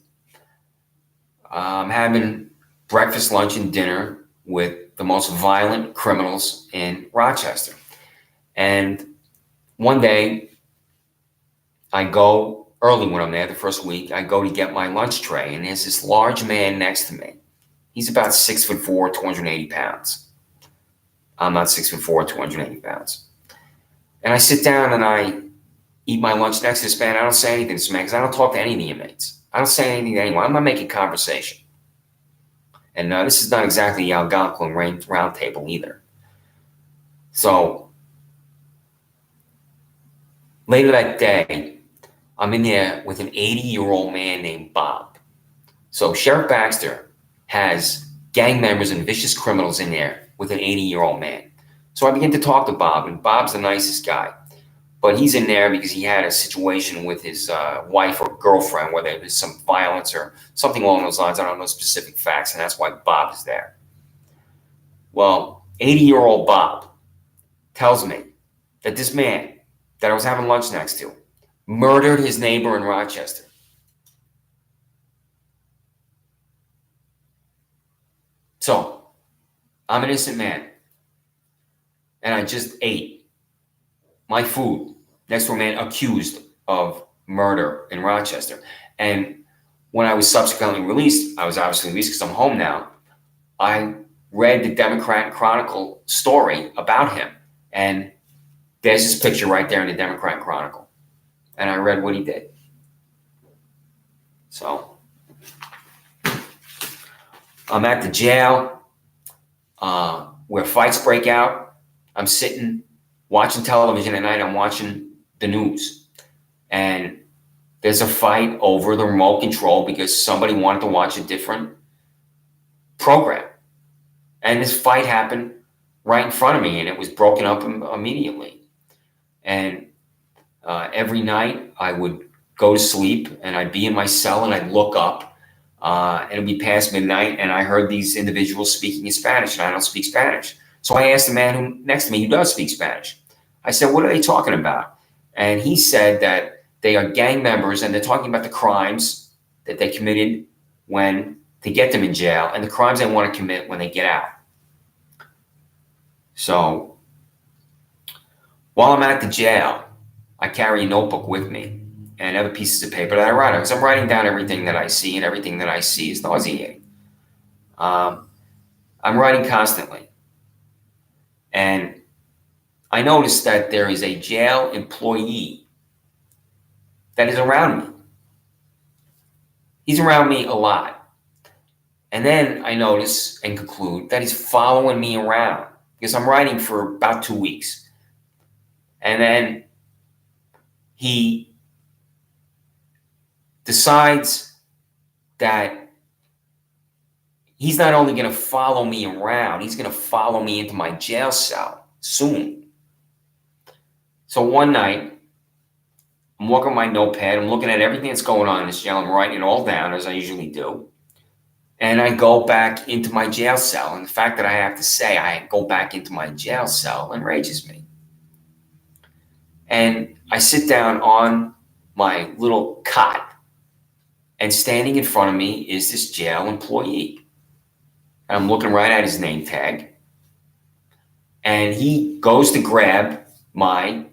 I'm having breakfast, lunch, and dinner with the most violent criminals in Rochester. And one day, I go early when I'm there, the first week, I go to get my lunch tray, and there's this large man next to me. He's about 6'4", 280 pounds. I'm not 6'4", 280 pounds. And I sit down and I eat my lunch next to this man. I don't say anything to this man because I don't talk to any of the inmates. I don't say anything to anyone. I'm not making conversation. And this is not exactly the Algonquin round table either. So later that day, I'm in there with an 80-year-old man named Bob. So Sheriff Baxter has gang members and vicious criminals in there with an 80-year-old man. So I begin to talk to Bob, and Bob's the nicest guy. But he's in there because he had a situation with his wife or girlfriend where there was some violence or something along those lines. I don't know specific facts, and that's why Bob is there. Well, 80-year-old Bob tells me that this man that I was having lunch next to murdered his neighbor in Rochester. So, I'm an innocent man, and I just ate my food next to a man accused of murder in Rochester. And when I was subsequently released, I was obviously released because I'm home now, I read the Democrat Chronicle story about him. And there's this picture right there in the Democrat Chronicle. And I read what he did. So, I'm at the jail where fights break out. I'm sitting watching television at night. I'm watching the news. And there's a fight over the remote control because somebody wanted to watch a different program. And this fight happened right in front of me, and it was broken up immediately. And every night I would go to sleep, and I'd be in my cell, and I'd look up. And it'd be past midnight, and I heard these individuals speaking in Spanish, and I don't speak Spanish. So I asked the man next to me who does speak Spanish. I said, what are they talking about? And he said that they are gang members, and they're talking about the crimes that they committed when they get them in jail and the crimes they want to commit when they get out. So while I'm at the jail, I carry a notebook with me, and other pieces of paper that I write on, because I'm writing down everything that I see, and everything that I see is nauseating. I'm writing constantly. And I noticed that there is a jail employee that is around me. He's around me a lot. And then I notice and conclude that he's following me around because I'm writing for about 2 weeks. And then he decides that he's not only going to follow me around, he's going to follow me into my jail cell soon. So one night, I'm working on my notepad. I'm looking at everything that's going on in this jail. I'm writing it all down, as I usually do. And I go back into my jail cell. And the fact that I have to say I go back into my jail cell enrages me. And I sit down on my little cot. And standing in front of me is this jail employee. And I'm looking right at his name tag. And he goes to grab my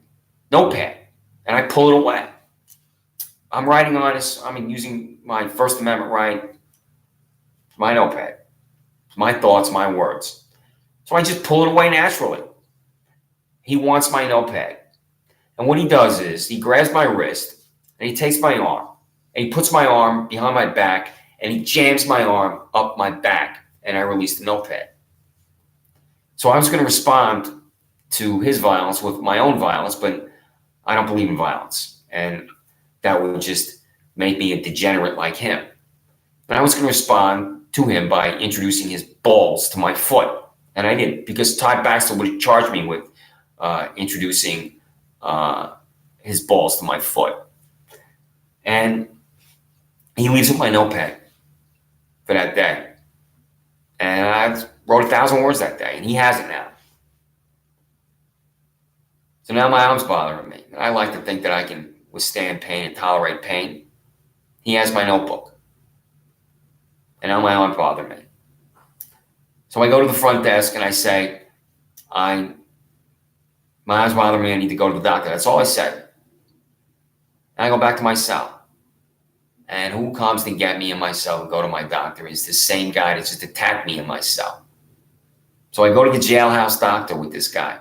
notepad. And I pull it away. I'm writing on this. I'm using my First Amendment right, my notepad, my thoughts, my words. So I just pull it away naturally. He wants my notepad. And what he does is he grabs my wrist and he takes my arm and he puts my arm behind my back and he jams my arm up my back and I release the notepad. So I was going to respond to his violence with my own violence, but I don't believe in violence. And that would just make me a degenerate like him. But I was going to respond to him by introducing his balls to my foot. And I didn't, because Todd Baxter would have charged me with introducing his balls to my foot. And he leaves with my notepad for that day. And I wrote 1,000 words that day, and he has it now. So now my arm's bothering me. I like to think that I can withstand pain and tolerate pain. He has my notebook. And now my arm's bothering me. So I go to the front desk and I say, my arm's bothering me, I need to go to the doctor. That's all I said. And I go back to my cell. And who comes to get me in my cell and go to my doctor is the same guy that just attacked me in my cell. So I go to the jailhouse doctor with this guy.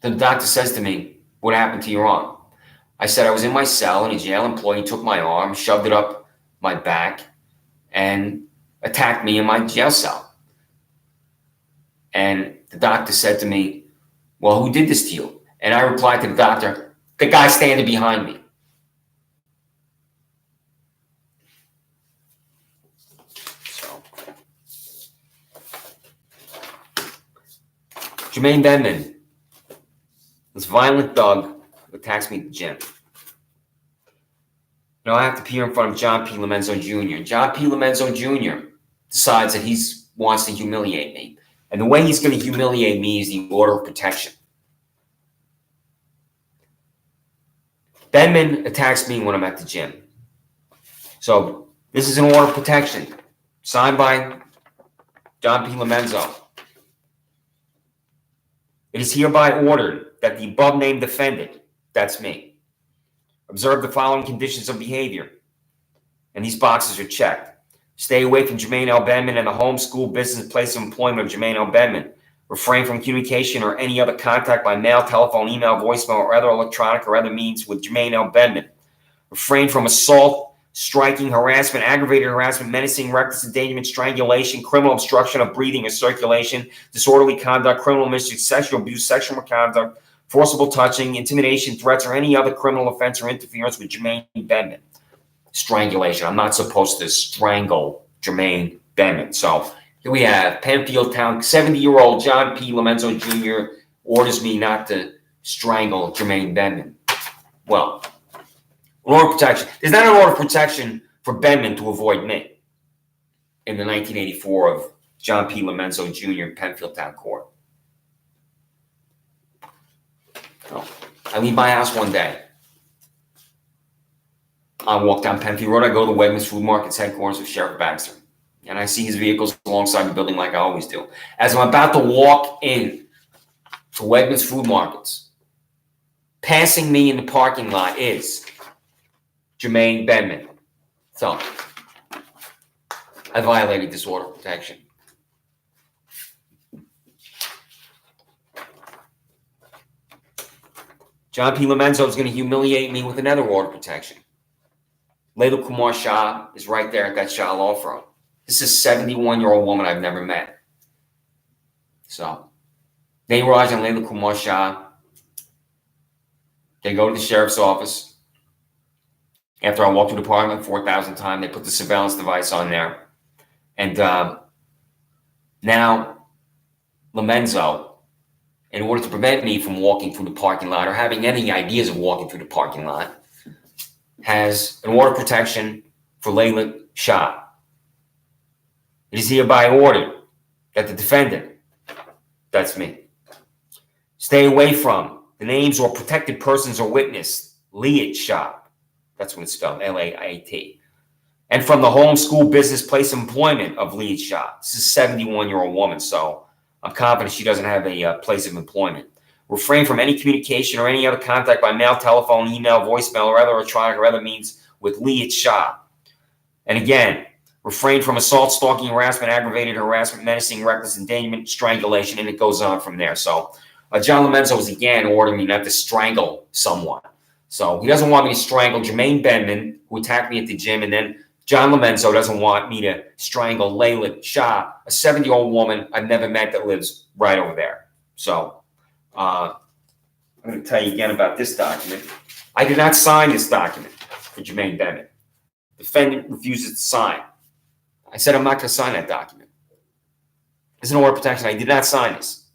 The doctor says to me, "What happened to your arm?" I said I was in my cell and a jail employee took my arm, shoved it up my back, and attacked me in my jail cell. And the doctor said to me, "Well, who did this to you?" And I replied to the doctor, "The guy standing behind me." So, Jermaine Benman, this violent thug who attacks me at the gym. I have to appear in front of John P. Lomenzo Jr. John P. Lomenzo Jr. decides that he wants to humiliate me. And the way he's going to humiliate me is the order of protection. Benman attacks me when I'm at the gym. So this is an order of protection signed by John P. Lomenzo. It is hereby ordered that the above named defendant, that's me, observe the following conditions of behavior. And these boxes are checked. Stay away from Jermaine L. Benman and the home, school, business, place of employment of Jermaine L. Benman. Refrain from communication or any other contact by mail, telephone, email, voicemail, or other electronic or other means with Jermaine L. Benman. Refrain from assault, striking, harassment, aggravated harassment, menacing, reckless endangerment, strangulation, criminal obstruction of breathing or circulation, disorderly conduct, criminal mischief, sexual abuse, sexual misconduct, forcible touching, intimidation, threats, or any other criminal offense or interference with Jermaine Benman. Strangulation. I'm not supposed to strangle Jermaine Benman. So here we have Penfield Town, 70-year-old John P. Lomenzo Jr. orders me not to strangle Jermaine Benman. Well, an order of protection. There's not an order of protection for Benman to avoid me in the 1984 of John P. Lomenzo Jr. Penfield Town Court. I leave my house one day. I walk down Penfield Road. I go to Wegmans Food Market's headquarters of Sheriff Baxter. And I see his vehicles alongside the building like I always do. As I'm about to walk in to Wegmans Food Markets, passing me in the parking lot is Jermaine Benman. So I violated this order of protection. John P. Lomenzo is going to humiliate me with another order of protection. Layla Kumar Shah is right there at that Shah law firm. This is a 71-year-old woman I've never met. So, Nayraj and Layla Kumar Shah, they go to the sheriff's office. After I walk through the apartment 4,000 times, they put the surveillance device on there. And now, Lomenzo, in order to prevent me from walking through the parking lot or having any ideas of walking through the parking lot, has an order of protection for Layla Shah. It is hereby ordered that the defendant, that's me, stay away from the names or protected persons or witness, Liat Shah, that's what it's spelled, L-A-I-T, and from the home, school, business, place of employment of Liat Shah. This is a 71-year-old woman, so I'm confident she doesn't have a place of employment. Refrain from any communication or any other contact by mail, telephone, email, voicemail, or other electronic or other means with Liat Shah. And again, refrain from assault, stalking, harassment, aggravated harassment, menacing, reckless endangerment, strangulation, and it goes on from there. So John Lomenzo is again ordering me not to strangle someone. So he doesn't want me to strangle Jermaine Benman, who attacked me at the gym, and then John Lomenzo doesn't want me to strangle Layla Shah, a 70-year-old woman I've never met that lives right over there. So I'm going to tell you again about this document. I did not sign this document for Jermaine Benman. The defendant refuses to sign. I said I'm not going to sign that document. There's an order of protection. I did not sign this.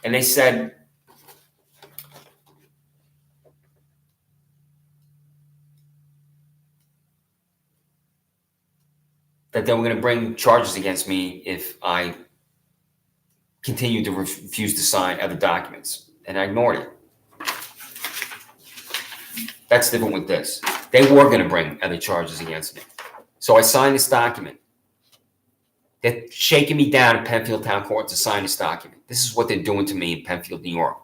And they said, that they were going to bring charges against me if I continued to refuse to sign other documents. And I ignored it. That's different with this. They were going to bring other charges against me. So I signed this document. They're shaking me down at Penfield Town Court to sign this document. This is what they're doing to me in Penfield, New York.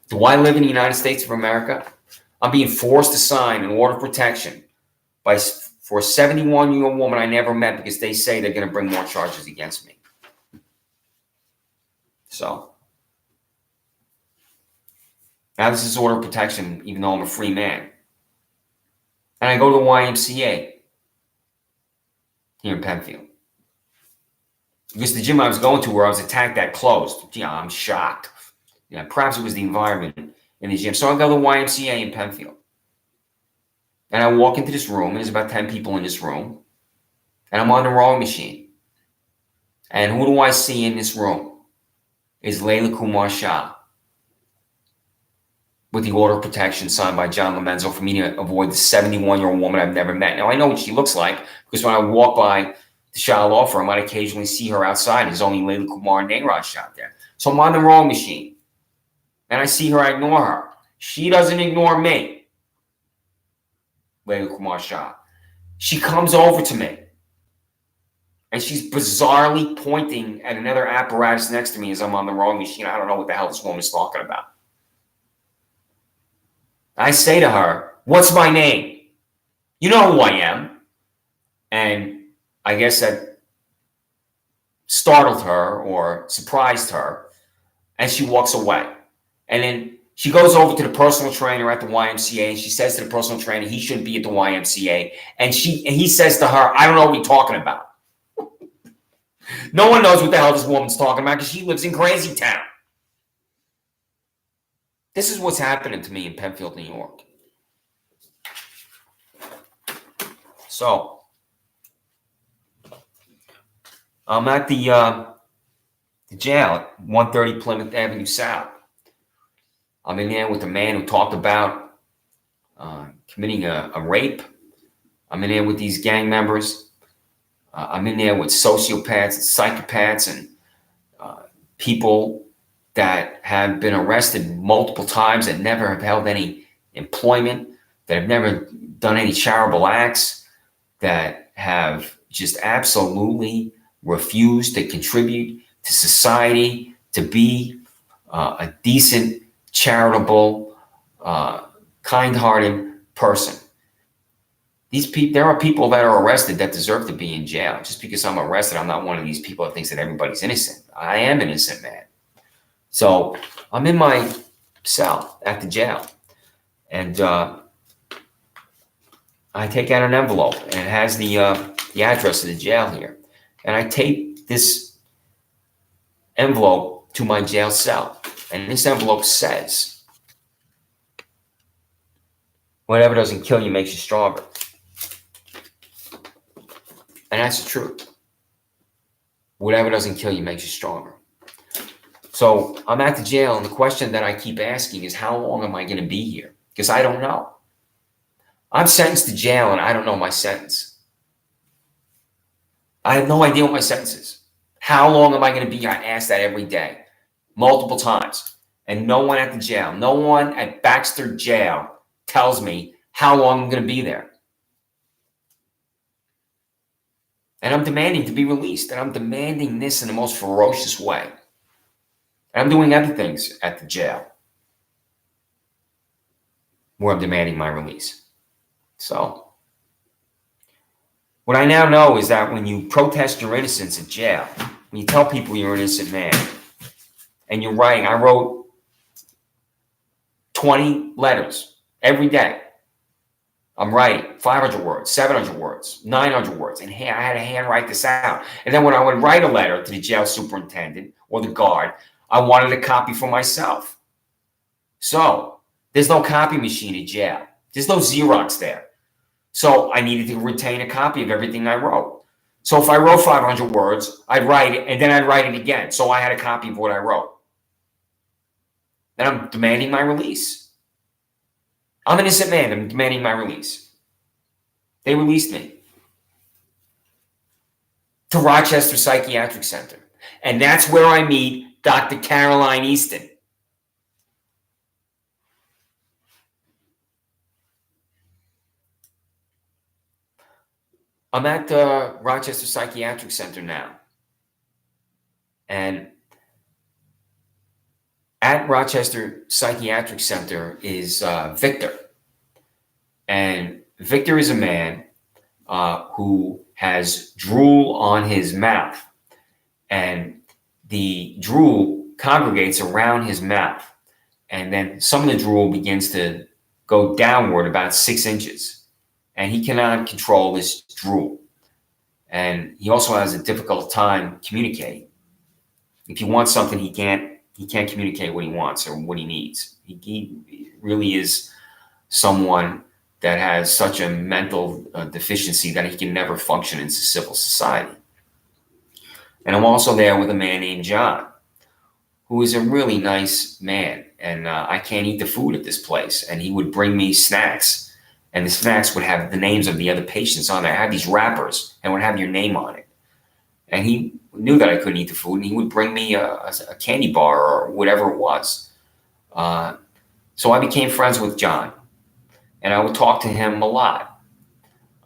Do I live in the United States of America? I'm being forced to sign an order of protection for a 71-year-old woman I never met because they say they're going to bring more charges against me. So now this is order of protection, even though I'm a free man. And I go to the YMCA here in Penfield. Because the gym I was going to where I was attacked that closed. Yeah, I'm shocked. Yeah, perhaps it was the environment in the gym. So I go to the YMCA in Penfield. And I walk into this room, and there's about 10 people in this room. And I'm on the rowing machine. And who do I see in this room? Is Layla Kumar Shah with the order of protection signed by John Lomenzo for me to avoid the 71-year-old woman I've never met. Now, I know what she looks like because when I walk by the Shah law firm, I occasionally see her outside. There's only Layla Kumar and Nayraj Shah there. So I'm on the rowing machine. And I see her, I ignore her. She doesn't ignore me. Layla Kumar Shah. She comes over to me. And she's bizarrely pointing at another apparatus next to me as I'm on the rowing machine. I don't know what the hell this woman's talking about. I say to her, "What's my name? You know who I am." And I guess that startled her or surprised her. And she walks away. And then she goes over to the personal trainer at the YMCA, and she says to the personal trainer, he shouldn't be at the YMCA. And he says to her, "I don't know what you're talking about." No one knows what the hell this woman's talking about because she lives in Crazy Town. This is what's happening to me in Penfield, New York. So, I'm at the jail at 130 Plymouth Avenue South. I'm in there with a man who talked about committing a rape. I'm in there with these gang members. I'm in there with sociopaths and psychopaths and people that have been arrested multiple times that never have held any employment, that have never done any charitable acts, that have just absolutely refused to contribute to society, to be a decent charitable, kind-hearted person. There are people that are arrested that deserve to be in jail. Just because I'm arrested, I'm not one of these people that thinks that everybody's innocent. I am an innocent man. So I'm in my cell at the jail, and I take out an envelope, and it has the address of the jail here. And I tape this envelope to my jail cell. And this envelope says, whatever doesn't kill you makes you stronger. And that's the truth. Whatever doesn't kill you makes you stronger. So I'm at the jail, and the question that I keep asking is, how long am I going to be here? Because I don't know. I'm sentenced to jail, and I don't know my sentence. I have no idea what my sentence is. How long am I going to be here? I ask that every day, multiple times. And no one at the jail, no one at Baxter Jail tells me how long I'm going to be there. And I'm demanding to be released. And I'm demanding this in the most ferocious way. And I'm doing other things at the jail where I'm demanding my release. So what I now know is that when you protest your innocence at jail, when you tell people you're an innocent man, and you're writing, I wrote 20 letters every day. I'm writing 500 words, 700 words, 900 words, and I had to handwrite this out. And then when I would write a letter to the jail superintendent or the guard, I wanted a copy for myself. So there's no copy machine at jail. There's no Xerox there. So I needed to retain a copy of everything I wrote. So if I wrote 500 words, I'd write it, and then I'd write it again. So I had a copy of what I wrote. Then I'm demanding my release. I'm an innocent man. I'm demanding my release. They released me to Rochester Psychiatric Center. And that's where I meet Dr. Caroline Easton. I'm at the Rochester Psychiatric Center now. And at Rochester Psychiatric Center is Victor. And Victor is a man who has drool on his mouth. And the drool congregates around his mouth. And then some of the drool begins to go downward about 6 inches. And he cannot control this drool. And he also has a difficult time communicating. If he wants something, he can't communicate what he wants or what he needs. He really is someone that has such a mental deficiency that he can never function in civil society. And I'm also there with a man named John, who is a really nice man. And I can't eat the food at this place. And he would bring me snacks. And the snacks would have the names of the other patients on there. I had these wrappers and would have your name on it. And he knew that I couldn't eat the food, and he would bring me a candy bar or whatever it was. So I became friends with John, and I would talk to him a lot.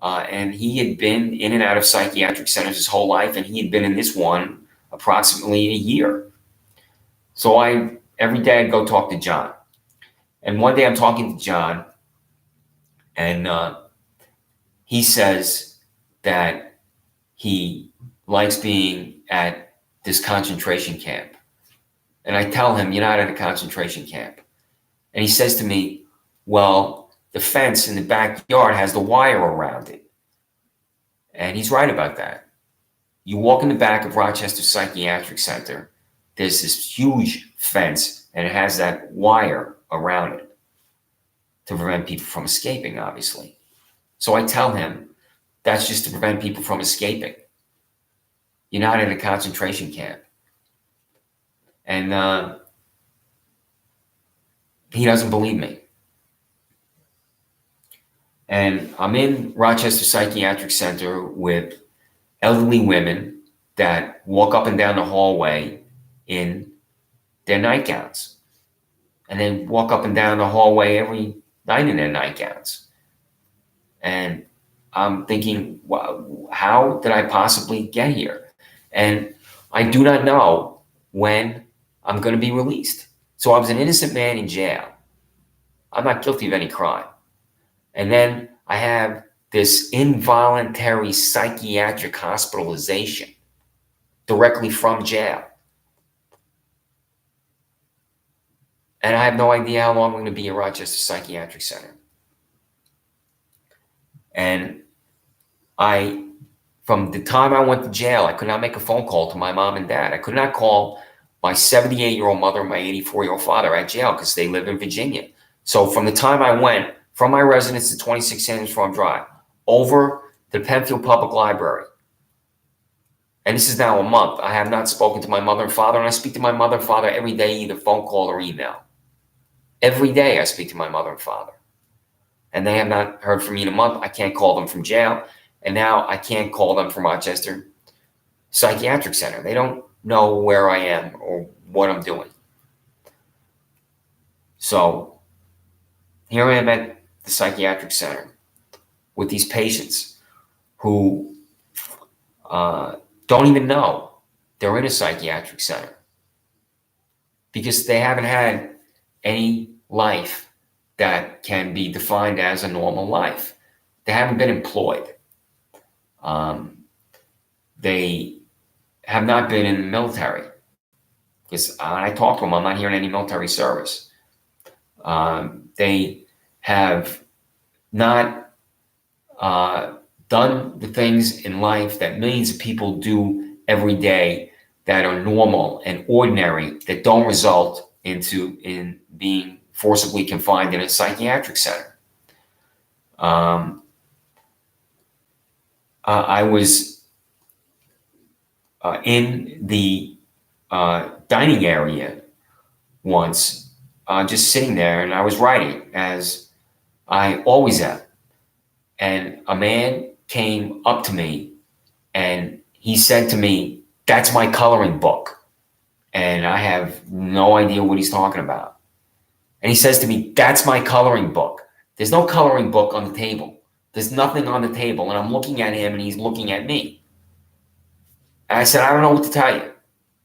And he had been in and out of psychiatric centers his whole life, and he had been in this one approximately a year. So every day I'd go talk to John. And one day I'm talking to John, and he says that he likes being at this concentration camp. And I tell him, you're not at a concentration camp. And he says to me, well, the fence in the backyard has the wire around it. And he's right about that. You walk in the back of Rochester Psychiatric Center, there's this huge fence, and it has that wire around it to prevent people from escaping, obviously. So I tell him, that's just to prevent people from escaping. You're not in a concentration camp. And he doesn't believe me. And I'm in Rochester Psychiatric Center with elderly women that walk up and down the hallway in their nightgowns. And they walk up and down the hallway every night in their nightgowns. And I'm thinking, wow, how did I possibly get here? And I do not know when I'm going to be released. So I was an innocent man in jail. I'm not guilty of any crime. And then I have this involuntary psychiatric hospitalization directly from jail. And I have no idea how long I'm going to be at Rochester Psychiatric Center. And from the time I went to jail, I could not make a phone call to my mom and dad. I could not call my 78-year-old mother and my 84-year-old father at jail because they live in Virginia. So from the time I went from my residence to 26 Sanders Farm Drive over to the Penfield Public Library, and this is now a month, I have not spoken to my mother and father, and I speak to my mother and father every day, either phone call or email. Every day I speak to my mother and father. And they have not heard from me in a month. I can't call them from jail. And now I can't call them from Rochester Psychiatric Center. They don't know where I am or what I'm doing. So here I am at the psychiatric center with these patients who don't even know they're in a psychiatric center because they haven't had any life that can be defined as a normal life. They haven't been employed. They have not been in the military because when I talk to them, I'm not hearing any military service. They have not done the things in life that millions of people do every day that are normal and ordinary, that don't result in being forcibly confined in a psychiatric center. I was in the dining area once, just sitting there, and I was writing, as I always am. And a man came up to me, and he said to me, "That's my coloring book." And I have no idea what he's talking about. And he says to me, "That's my coloring book." There's no coloring book on the table. There's nothing on the table. And I'm looking at him, and he's looking at me. And I said, "I don't know what to tell you.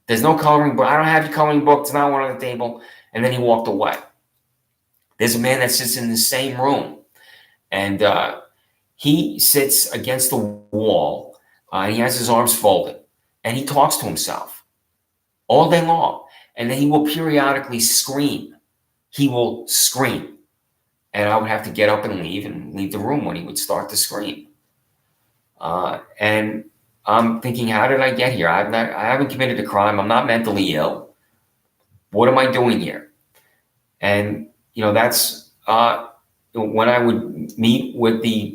There's no coloring book. I don't have your coloring book. There's not one on the table." And then he walked away. There's a man that sits in the same room, and he sits against the wall. And he has his arms folded, and he talks to himself all day long. And then he will periodically scream. He will scream. And I would have to get up and leave the room when he would start to scream. And I'm thinking, how did I get here? I haven't committed a crime. I'm not mentally ill. What am I doing here? And, that's when I would meet with the,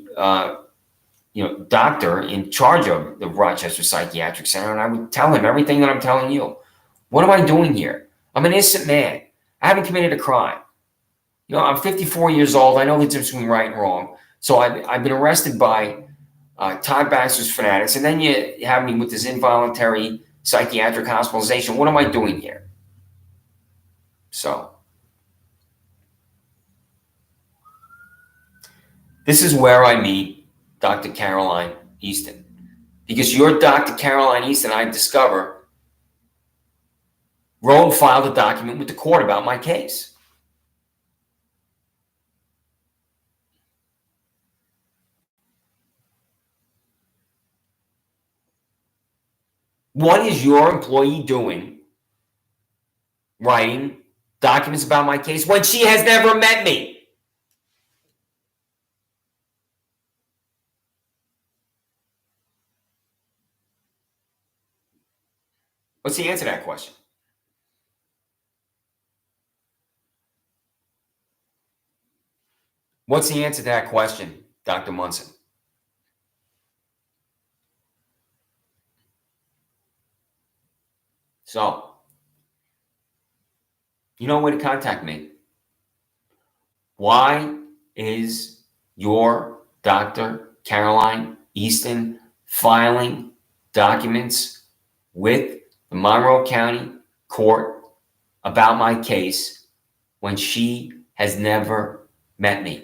doctor in charge of the Rochester Psychiatric Center, and I would tell him everything that I'm telling you. What am I doing here? I'm an innocent man. I haven't committed a crime. I'm 54 years old. I know the difference between right and wrong. So I've been arrested by Todd Baxter's fanatics, and then you have me with this involuntary psychiatric hospitalization. What am I doing here? So this is where I meet Dr. Caroline Easton, because your Dr. Caroline Easton, I discover, wrote and filed a document with the court about my case. What is your employee doing writing documents about my case when she has never met me? What's the answer to that question? What's the answer to that question, Dr. Munson? So, you know where to contact me. Why is your Dr. Caroline Easton filing documents with the Monroe County Court about my case when she has never met me?